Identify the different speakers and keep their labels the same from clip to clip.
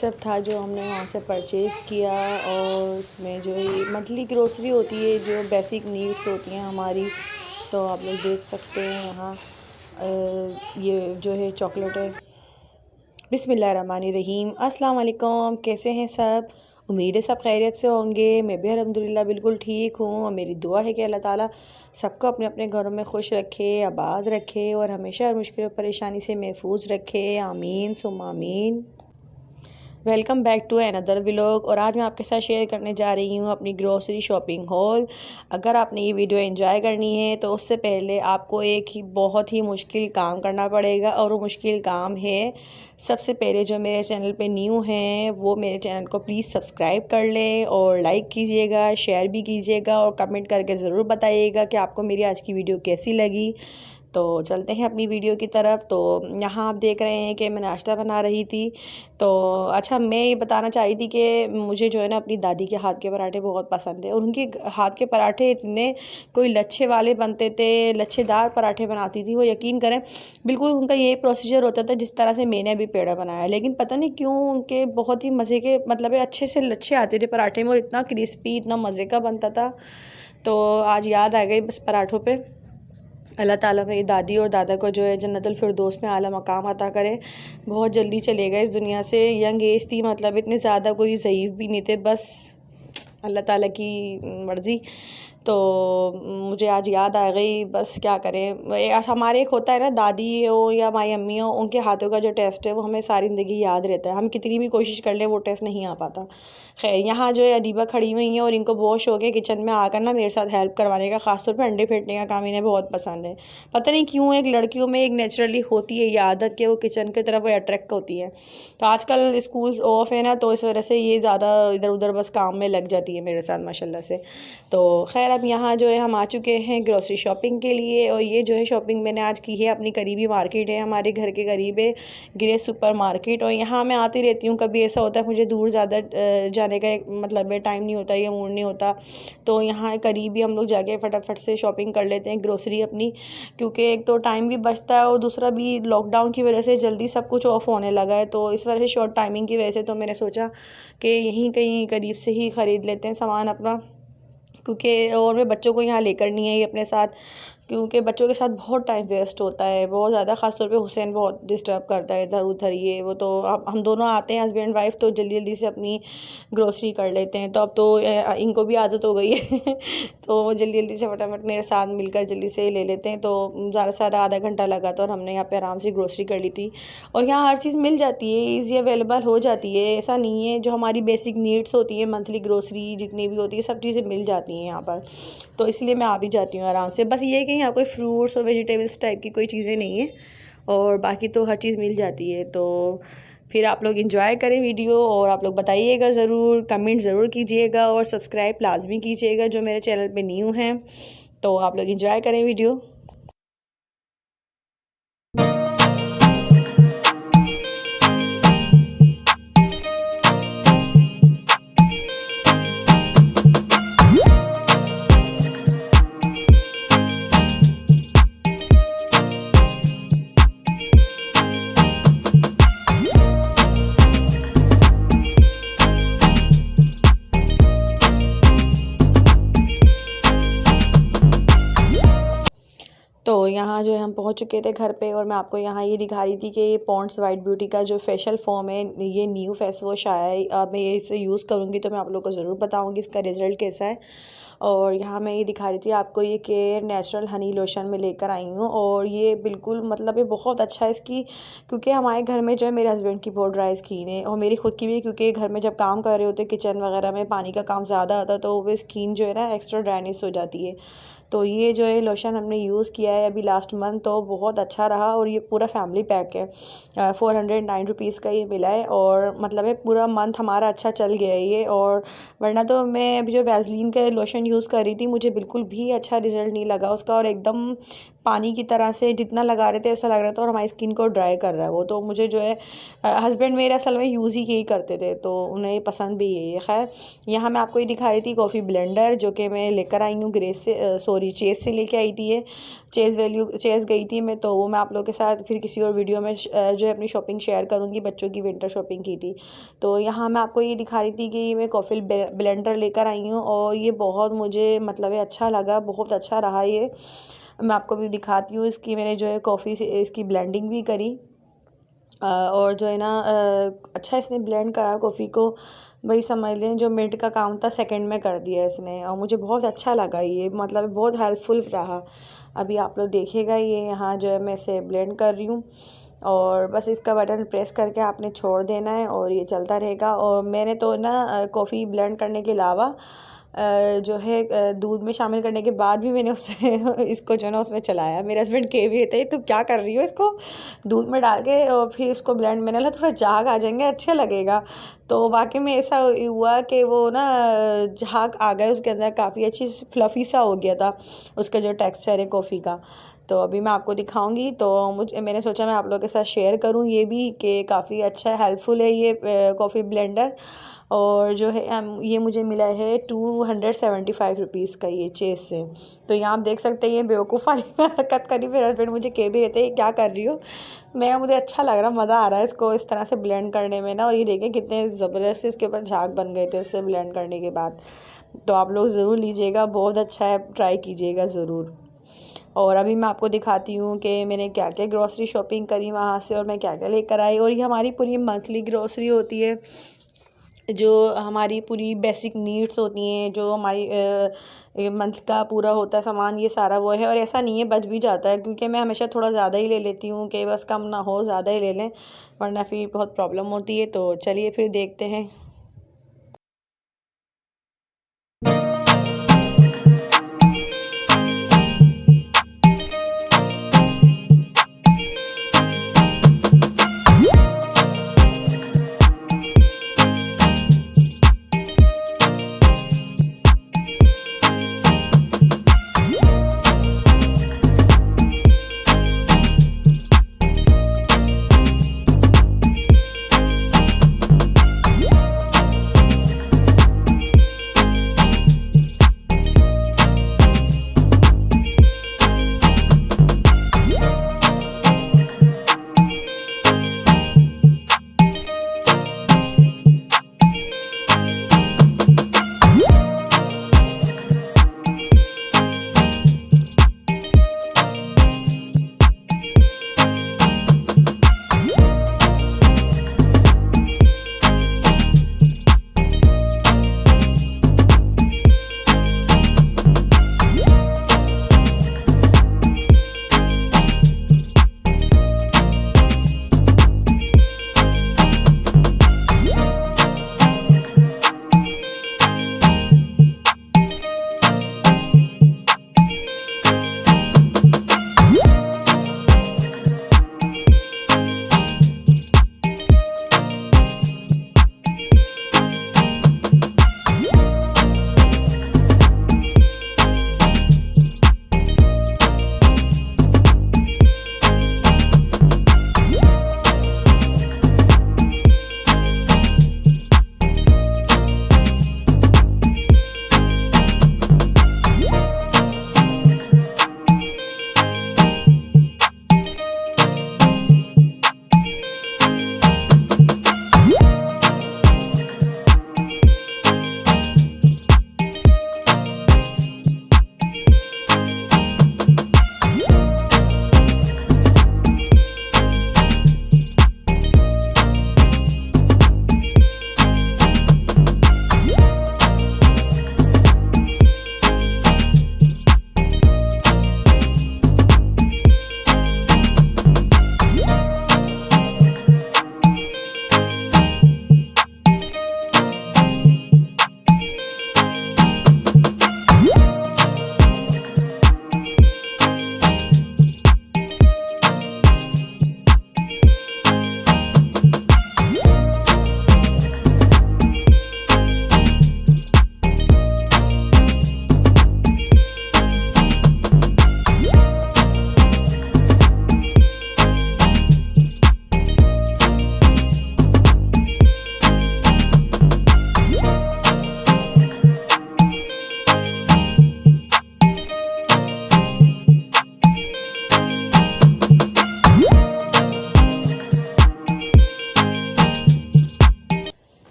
Speaker 1: सब था जो हमने वहाँ से परचेज़ किया। और उसमें जो ये मंथली ग्रोसरी होती है, जो बेसिक नीड्स होती हैं हमारी, तो आप लोग देख सकते हैं यहाँ ये जो है चॉकलेट है। बिस्मिल्लाहिर्रहमानिर्रहीम। अस्सलाम वालेकुम, कैसे हैं सब? उम्मीद है सब खैरियत से होंगे। मैं भी अल्हम्दुलिल्लाह बिल्कुल ठीक हूँ और मेरी दुआ है कि अल्लाह ताला सबको अपने अपने घरों में खुश रखे, आबाद रखे और हमेशा हर मुश्किल और परेशानी से महफूज रखे। आमीन सुम्मा आमीन। Welcome back to another vlog. और आज मैं आपके साथ शेयर करने जा रही हूँ अपनी ग्रोसरी शॉपिंग हॉल। अगर आपने ये वीडियो एंजॉय करनी है तो उससे पहले आपको एक ही बहुत ही मुश्किल काम करना पड़ेगा, और वो मुश्किल काम है, सबसे पहले जो मेरे चैनल पे न्यू हैं वो मेरे चैनल को प्लीज़ सब्सक्राइब कर लें और लाइक कीजिएगा, शेयर भी कीजिएगा और कमेंट करके ज़रूर बताइएगा कि आपको मेरी आज की वीडियो कैसी लगी। तो चलते हैं अपनी वीडियो की तरफ। तो यहाँ आप देख रहे हैं कि मैं नाश्ता बना रही थी। तो अच्छा, मैं ये बताना चाह रही थी कि मुझे जो है ना अपनी दादी के हाथ के पराठे बहुत पसंद है, और उनके हाथ के पराठे इतने कोई लच्छे वाले बनते थे, लच्छेदार पराठे बनाती थी वो, यकीन करें बिल्कुल उनका ये प्रोसीजर होता था जिस तरह से मैंने अभी पेड़ा बनाया। लेकिन पता नहीं क्यों उनके बहुत ही मज़े के, मतलब अच्छे से लच्छे आते थे पराठे में, और इतना क्रिस्पी, इतना मज़े का बनता था। तो आज याद आ गई बस पराठों पे। अल्लाह ताला मेरी दादी और दादा को जो है जन्नतुल फिरदौस में आला मकाम अता करे। बहुत जल्दी चले गए इस दुनिया से, यंग एज थी, मतलब इतने ज़्यादा कोई ज़ईफ़ भी नहीं थे, बस अल्लाह ताला की मर्ज़ी। तो मुझे आज याद आ गई, बस क्या करें। हमारे एक होता है ना, दादी हो या हमारी अम्मी हो, उनके हाथों का जो टेस्ट है वो हमें सारी ज़िंदगी याद रहता है। हम कितनी भी कोशिश कर लें वो टेस्ट नहीं आ पाता। खैर, यहाँ जो है अदीबा खड़ी हुई हैं और इनको बहुत शौक है किचन में आकर ना मेरे साथ हेल्प करवाने का। ख़ासतौर पर अंडे फेंटने का काम इन्हें बहुत पसंद है। पता नहीं क्यों एक लड़कियों में एक नेचुरली होती है ये आदत कि वो किचन की तरफ वो अट्रैक्ट होती है। तो आजकल स्कूल ऑफ है ना, तो इस वजह से ये ज़्यादा इधर उधर बस काम में लग जाती है मेरे साथ माशाल्लाह से। तो खैर, अब यहाँ जो है हम आ चुके हैं ग्रोसरी शॉपिंग के लिए। और ये जो है शॉपिंग मैंने आज की है, अपनी करीबी मार्केट है, हमारे घर के करीब है ग्रेस सुपर मार्केट। और यहाँ मैं आती रहती हूँ। कभी ऐसा होता है मुझे दूर ज़्यादा जाने का मतलब टाइम नहीं होता या मूड नहीं होता, तो यहाँ करीब ही हम लोग जाके फटाफट से शॉपिंग कर लेते हैं ग्रोसरी अपनी, क्योंकि एक तो टाइम भी बचता है और दूसरा भी लॉकडाउन की वजह से जल्दी सब कुछ ऑफ होने लगा है। तो इस वजह से शॉर्ट टाइमिंग की वजह से तो मैंने सोचा कि यहीं कहीं करीब से ही ख़रीद लेते हैं सामान अपना, क्योंकि और मैं बच्चों को यहाँ लेकर नहीं आई अपने साथ, क्योंकि बच्चों के साथ बहुत टाइम वेस्ट होता है, बहुत ज़्यादा। ख़ासतौर पे हुसैन बहुत डिस्टर्ब करता है इधर उधर, ये वो। तो अब हम दोनों आते हैं हस्बैंड वाइफ, तो जल्दी जल्दी से अपनी ग्रोसरी कर लेते हैं। तो अब तो इनको भी आदत हो गई है तो वो जल्दी जल्दी से फटाफट मेरे साथ मिलकर जल्दी से ले लेते हैं। तो ज़्यादा से ज़्यादा आधा घंटा लगा था और हमने यहाँ पे आराम से ग्रोसरी कर ली थी। और यहाँ हर चीज़ मिल जाती है, ईज़ी अवेलेबल हो जाती है, ऐसा नहीं है। जो हमारी बेसिक नीड्स होती है, मंथली ग्रोसरी जितनी भी होती है, सब चीज़ें मिल जाती हैं यहाँ पर। तो इसलिए मैं आ भी जाती हूँ आराम से। बस ये है कि यहाँ कोई फ्रूट्स और वेजिटेबल्स टाइप की कोई चीज़ें नहीं है, और बाकी तो हर चीज़ मिल जाती है। तो फिर आप लोग इंजॉय करें वीडियो, और आप लोग बताइएगा ज़रूर, कमेंट ज़रूर कीजिएगा और सब्सक्राइब लाजमी कीजिएगा जो मेरे चैनल पे न्यू हैं। तो आप लोग इंजॉय करें वीडियो। तो यहाँ जो है हम पहुँच चुके थे घर पे, और मैं आपको यहाँ ये दिखा रही थी कि ये पॉन्ड्स वाइट ब्यूटी का जो फेशियल फॉर्म है, ये न्यू फेस वॉश आया है। अब मैं इसे यूज़ करूँगी तो मैं आप लोगों को ज़रूर बताऊँगी इसका रिज़ल्ट कैसा है। और यहाँ मैं ये दिखा रही थी आपको, ये केयर नेचुरल हनी लोशन में लेकर आई हूँ, और ये बिल्कुल मतलब ये बहुत अच्छा है इसकी, क्योंकि हमारे घर में जो है मेरे हस्बैंड की बहुत ड्राई स्किन है और मेरी खुद की भी, क्योंकि घर में जब काम कर रहे होते किचन वगैरह में पानी का काम ज़्यादा आता, तो वो स्किन जो है ना एक्स्ट्रा ड्राइनेस हो जाती है। तो ये जो है लोशन हमने यूज़ किया है अभी लास्ट मंथ, तो बहुत अच्छा रहा। और ये पूरा फैमिली पैक है, 409 रुपीज़ का ये मिला है, और मतलब है पूरा मंथ हमारा अच्छा चल गया है ये। और वरना तो मैं अभी जो वैसलीन का लोशन यूज़ कर रही थी, मुझे बिल्कुल भी अच्छा रिज़ल्ट नहीं लगा उसका, और एकदम पानी की तरह से जितना लगा रहे थे ऐसा लग रहा था और हमारी स्किन को ड्राई कर रहा है वो। तो मुझे जो है हस्बैंड मेरे असल में यूज़ ही यही करते थे तो उन्हें पसंद भी यही है। खैर यहाँ मैं आपको ये दिखा रही थी कॉफ़ी ब्लेंडर जो कि मैं लेकर आई हूँ ग्रेस से सॉरी चेज़ से लेके आई थी ये। चेज़ गई थी मैं, तो वो मैं आप लोगों के साथ फिर किसी और वीडियो में जो है अपनी शॉपिंग शेयर करूँगी। बच्चों की विंटर शॉपिंग की थी। तो यहाँ मैं आपको ये दिखा रही थी कि मैं कॉफ़ी ब्लेंडर लेकर आई हूँ और ये बहुत मुझे मतलब है अच्छा लगा, बहुत अच्छा रहा ये। मैं आपको भी दिखाती हूँ इसकी मैंने जो है कॉफ़ी से इसकी ब्लेंडिंग भी करी और जो है ना अच्छा इसने ब्लेंड करा कॉफ़ी को। वही समझ लें जो मिनट का काम था सेकंड में कर दिया इसने और मुझे बहुत अच्छा लगा ये, मतलब बहुत हेल्पफुल रहा। अभी आप लोग देखिएगा ये यहाँ जो है मैं इसे ब्लेंड कर रही हूँ और बस इसका बटन प्रेस करके आपने छोड़ देना है और ये चलता रहेगा। और मैंने तो ना कॉफ़ी ब्लेंड करने के अलावा जो है दूध में शामिल करने के बाद भी मैंने उससे इसको जो है ना उसमें चलाया। मेरे हस्बैंड कह भी रहते हैं तो क्या कर रही हो, इसको दूध में डाल के और फिर इसको ब्लेंड, मैंने बोला थोड़ा झाग आ जाएंगे अच्छा लगेगा। तो वाकई में ऐसा हुआ कि वो ना झाग आ गए उसके अंदर, काफ़ी अच्छी फ्लफ़ी सा हो गया था उसका जो टेक्सचर है कॉफ़ी का। तो अभी मैं आपको दिखाऊंगी तो मैंने सोचा मैं आप लोगों के साथ शेयर करूं ये भी कि काफ़ी अच्छा हेल्पफुल है ये कॉफ़ी ब्लेंडर। और जो है ये मुझे मिला है 275 रुपीज़ का ये चेज़ से। तो यहाँ आप देख सकते हैं ये बेवकूफ़ वाली हरकत करी, फिर हस्बैंड मुझे कह भी रहते हैं क्या कर रही हो। मुझे अच्छा लग रहा, मज़ा आ रहा है इसको इस तरह से ब्लेंड करने में ना। और ये देखें कितने ज़बरदस्त इसके ऊपर झाग बन गए थे उससे ब्लेंड करने के बाद। तो आप लोग ज़रूर लीजिएगा, बहुत अच्छा है, ट्राई कीजिएगा ज़रूर। और अभी मैं आपको दिखाती हूँ कि मैंने क्या क्या ग्रॉसरी शॉपिंग करी वहाँ से और मैं क्या क्या लेकर आई। और ये हमारी पूरी मंथली ग्रॉसरी होती है, जो हमारी पूरी बेसिक नीड्स होती हैं, जो हमारी मंथ का पूरा होता है सामान, ये सारा वो है। और ऐसा नहीं है बच भी जाता है, क्योंकि मैं हमेशा थोड़ा ज़्यादा ही ले लेती हूँ कि बस कम ना हो, ज़्यादा ही ले लें वरना फिर बहुत प्रॉब्लम होती है। तो चलिए फिर देखते हैं।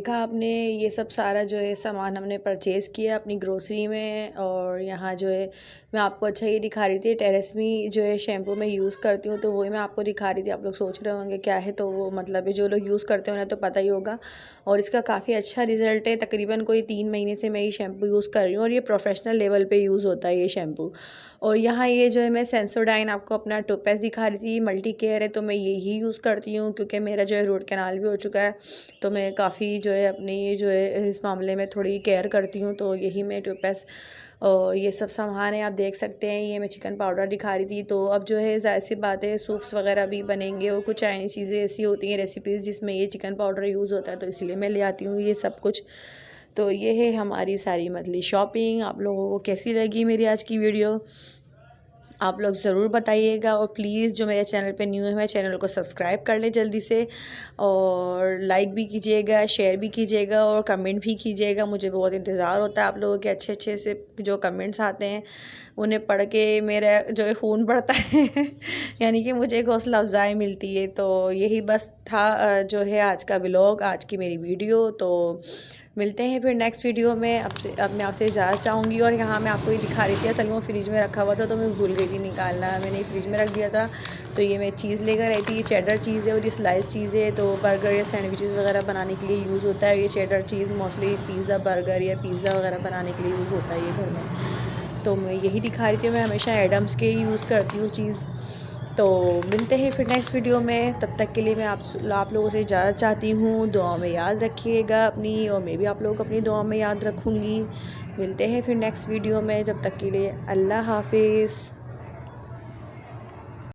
Speaker 1: देखा आपने, ये सब सारा जो है सामान हमने परचेज़ किया अपनी ग्रोसरी में। और यहाँ जो है मैं आपको अच्छा ये दिखा रही थी, टेरेस्मी जो है शैम्पू मैं यूज़ करती हूँ, तो वही मैं आपको दिखा रही थी। आप लोग सोच रहे होंगे क्या है, तो वो मतलब जो लोग यूज़ करते हैं उन्हें तो पता ही होगा। और इसका काफ़ी अच्छा रिज़ल्ट है। तकरीबन कोई 3 महीने से मैं ये शैम्पू यूज़ कर रही हूँ और ये प्रोफेशनल लेवल पे यूज़ होता है ये शैम्पू। और यहाँ ये जो है मैं सेंसोडाइन आपको अपना टूथपेस्ट दिखा रही थी, मल्टी केयर है, तो मैं यही यूज़ करती हूँ क्योंकि मेरा जो है रूट कैनाल भी हो चुका है। तो मैं काफ़ी जो है अपनी जो है इस मामले में थोड़ी केयर करती हूँ, तो यही मैं टूथपेस्ट और ये सब सामान है, आप देख सकते हैं। ये मैं चिकन पाउडर दिखा रही थी। तो अब जो है ज़ाहिर सी बात है सूप्स वगैरह भी बनेंगे और कुछ चाइनीज़ चीज़ें ऐसी होती हैं रेसिपीज़ जिसमें ये चिकन पाउडर यूज़ होता है, तो इसलिए मैं ले आती हूँ ये सब कुछ। तो ये है हमारी सारी मंथली शॉपिंग। आप लोगों को कैसी लगी मेरी आज की वीडियो, आप लोग ज़रूर बताइएगा। और प्लीज़ जो मेरे चैनल पे न्यू है, मेरे चैनल को सब्सक्राइब कर ले जल्दी से, और लाइक भी कीजिएगा, शेयर भी कीजिएगा और कमेंट भी कीजिएगा। मुझे बहुत इंतज़ार होता है आप लोगों के अच्छे अच्छे से जो कमेंट्स आते हैं, उन्हें पढ़ के मेरा जो है खून बढ़ता है यानी कि मुझे एक हौसला अफजाई मिलती है। तो यही बस था जो है आज का व्लॉग, आज की मेरी वीडियो। तो मिलते हैं फिर नेक्स्ट वीडियो में। अब मैं आपसे इजाज़त चाहूँगी। और यहाँ मैं आपको ये दिखा रही थी, असल में वो फ्रिज में रखा हुआ था तो मैं भूल गई थी निकालना, मैंने फ्रिज में रख दिया था। तो ये मैं चीज़ लेकर आई थी, ये चेडर चीज़ है और ये स्लाइस चीज़ है, तो बर्गर या सैंडविचेस वगैरह बनाने के लिए यूज़ होता है। ये चेडर चीज़ मोस्टली पिज़्ज़ा बर्गर या पिज़्ज़ा वगैरह बनाने के लिए यूज़ होता है ये घर में। तो मैं यही दिखा रही थी, मैं हमेशा एडम्स के यूज़ करती हूँ चीज़। तो मिलते हैं फिर नेक्स्ट वीडियो में, तब तक के लिए मैं आप लोगों से इजाज़त चाहती हूँ। दुआ में याद रखिएगा अपनी, और मैं भी आप लोगों को अपनी दुआ में याद रखूँगी। मिलते हैं फिर नेक्स्ट वीडियो में, जब तक के लिए अल्लाह हाफिज़।